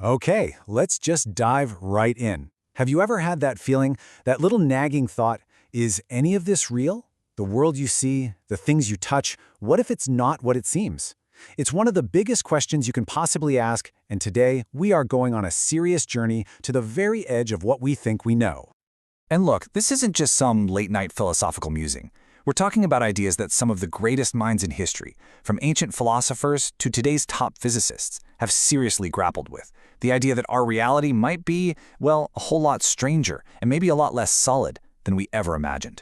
Okay, let's just dive right in. Have you ever had that feeling, that little nagging thought, is any of this real? The world you see, the things you touch, what if it's not what it seems? It's one of the biggest questions you can possibly ask, and today we are going on a serious journey to the very edge of what we think we know. And look, this isn't just some late-night philosophical musing. We're talking about ideas that some of the greatest minds in history, from ancient philosophers to today's top physicists, have seriously grappled with. The idea that our reality might be, well, a whole lot stranger and maybe a lot less solid than we ever imagined.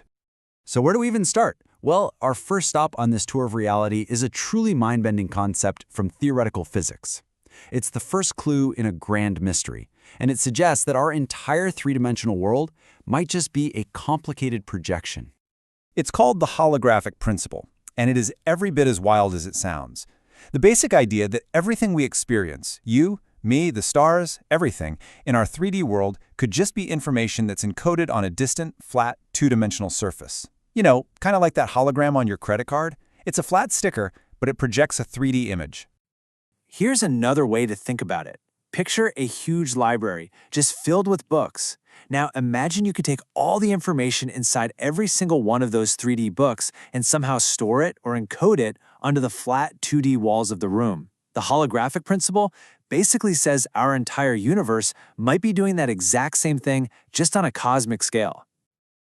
So where do we even start? Well, our first stop on this tour of reality is a truly mind-bending concept from theoretical physics. It's the first clue in a grand mystery, and it suggests that our entire three-dimensional world might just be a complicated projection. It's called the holographic principle, and it is every bit as wild as it sounds. The basic idea that everything we experience, you, me, the stars, everything, in our 3D world could just be information that's encoded on a distant, flat, two-dimensional surface. You know, kind of like that hologram on your credit card. It's a flat sticker, but it projects a 3D image. Here's another way to think about it. Picture a huge library, just filled with books. Now imagine you could take all the information inside every single one of those 3D books and somehow store it or encode it onto the flat 2D walls of the room. The holographic principle basically says our entire universe might be doing that exact same thing, just on a cosmic scale.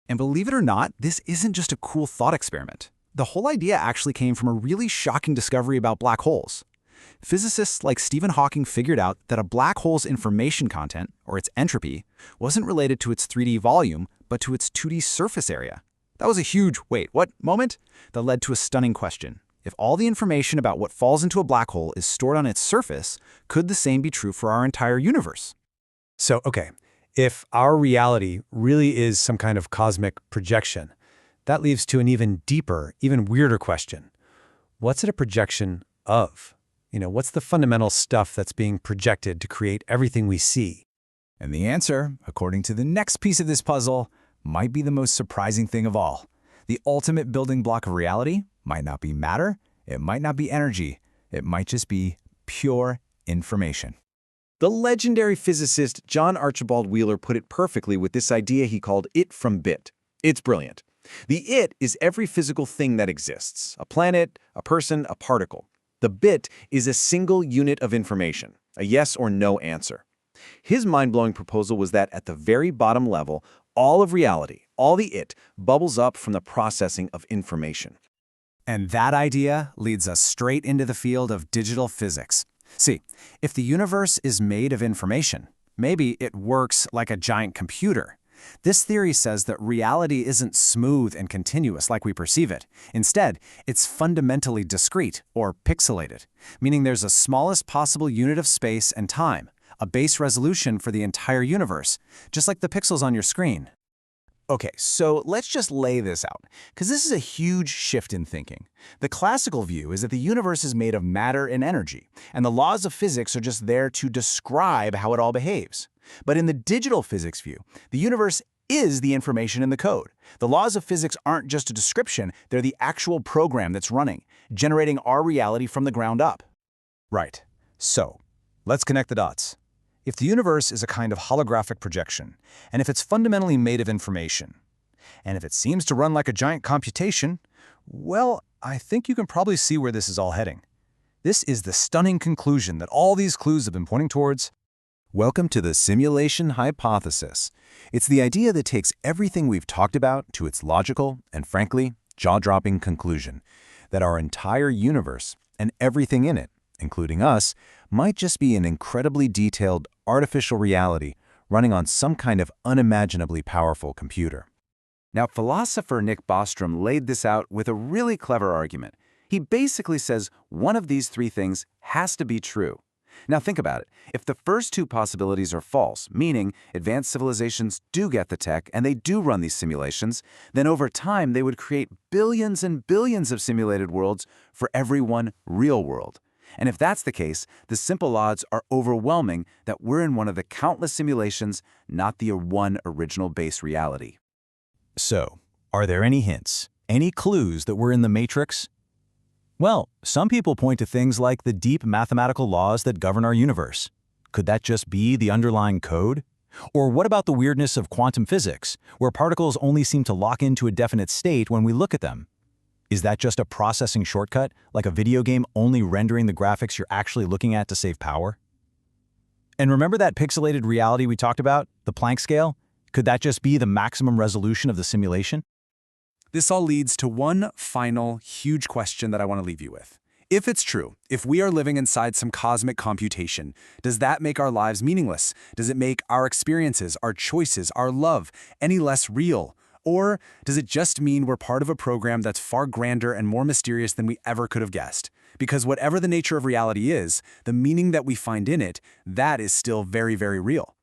And believe it or not, this isn't just a cool thought experiment. The whole idea actually came from a really shocking discovery about black holes. Physicists like Stephen Hawking figured out that a black hole's information content, or its entropy, wasn't related to its 3D volume, but to its 2D surface area. That was a huge wait, what moment? That led to a stunning question. If all the information about what falls into a black hole is stored on its surface, could the same be true for our entire universe? So, okay, if our reality really is some kind of cosmic projection, that leads to an even deeper, even weirder question. What's it a projection of? What's the fundamental stuff that's being projected to create everything we see? And the answer, according to the next piece of this puzzle, might be the most surprising thing of all. The ultimate building block of reality might not be matter, it might not be energy, it might just be pure information. The legendary physicist John Archibald Wheeler put it perfectly with this idea he called it from bit. It's brilliant. The it is every physical thing that exists, a planet, a person, a particle. The bit is a single unit of information, a yes or no answer. His mind-blowing proposal was that at the very bottom level, all of reality, all the it, bubbles up from the processing of information. And that idea leads us straight into the field of digital physics. See, if the universe is made of information, maybe it works like a giant computer. This theory says that reality isn't smooth and continuous like we perceive it. Instead, it's fundamentally discrete, or pixelated, meaning there's a smallest possible unit of space and time, a base resolution for the entire universe, just like the pixels on your screen. Okay, so let's just lay this out, because this is a huge shift in thinking. The classical view is that the universe is made of matter and energy, and the laws of physics are just there to describe how it all behaves. But in the digital physics view, the universe is the information in the code. The laws of physics aren't just a description, they're the actual program that's running, generating our reality from the ground up. Right. So, let's connect the dots. If the universe is a kind of holographic projection, and if it's fundamentally made of information, and if it seems to run like a giant computation, well, I think you can probably see where this is all heading. This is the stunning conclusion that all these clues have been pointing towards. Welcome to the simulation hypothesis. It's the idea that takes everything we've talked about to its logical and, frankly, jaw-dropping conclusion, that our entire universe and everything in it, including us, might just be an incredibly detailed artificial reality running on some kind of unimaginably powerful computer. Now, philosopher Nick Bostrom laid this out with a really clever argument. He basically says one of these three things has to be true. Now think about it. If the first two possibilities are false, meaning advanced civilizations do get the tech and they do run these simulations, then over time they would create billions and billions of simulated worlds for every one real world. And if that's the case, the simple odds are overwhelming that we're in one of the countless simulations, not the one original base reality. So, are there any hints, any clues that we're in the Matrix? Well, some people point to things like the deep mathematical laws that govern our universe. Could that just be the underlying code? Or what about the weirdness of quantum physics, where particles only seem to lock into a definite state when we look at them? Is that just a processing shortcut, like a video game only rendering the graphics you're actually looking at to save power? And remember that pixelated reality we talked about, the Planck scale? Could that just be the maximum resolution of the simulation? This all leads to one final huge question that I want to leave you with. If it's true, if we are living inside some cosmic computation, does that make our lives meaningless? Does it make our experiences, our choices, our love any less real? Or does it just mean we're part of a program that's far grander and more mysterious than we ever could have guessed? Because whatever the nature of reality is, the meaning that we find in it, that is still very, very real.